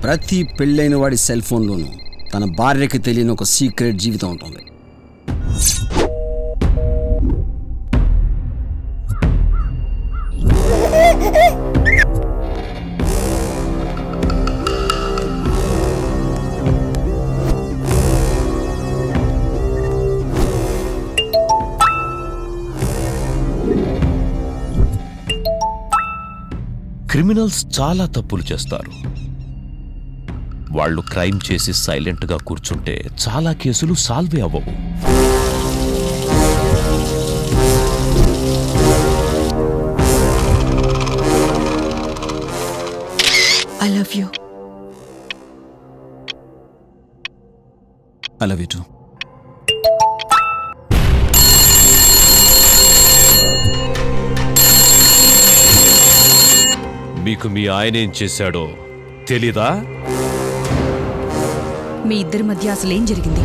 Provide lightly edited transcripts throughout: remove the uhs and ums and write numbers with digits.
ప్రతి పెళ్ళైన వాడి సెల్ ఫోన్లోనూ తన భార్యకి తెలియని ఒక సీక్రెట్ జీవితం ఉంటుంది. క్రిమినల్స్ చాలా తప్పులు చేస్తారు. వాళ్ళు క్రైమ్ చేసి సైలెంట్గా కూర్చుంటే చాలా కేసులు సాల్వే అవ్వవు. I love you. I love you too. మీకు మీ ఆయన ఏం చేశాడో తెలీదా? మీ ఇద్దరి మధ్య అసలేం జరిగింది?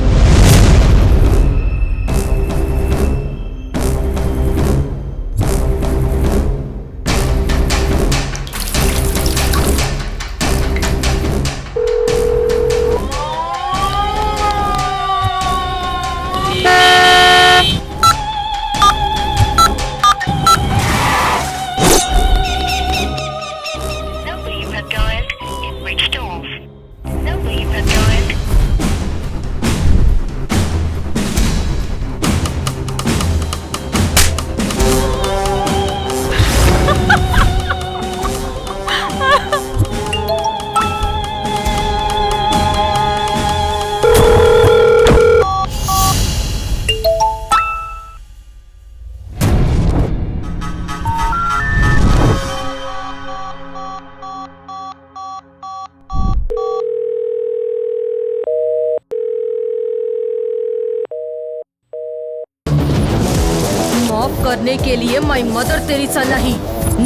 माफ करने के लिए मैं मदर तेरेसा नहीं,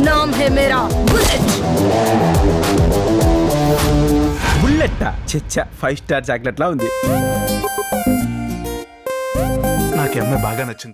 नाम है मेरा बुलेट. బుల్లెట్టా? చెచ్చా 5 స్టార్ చాక్లెట్ లా ఉంది. నాకు అమ్మాయి బాగా నచ్చింది.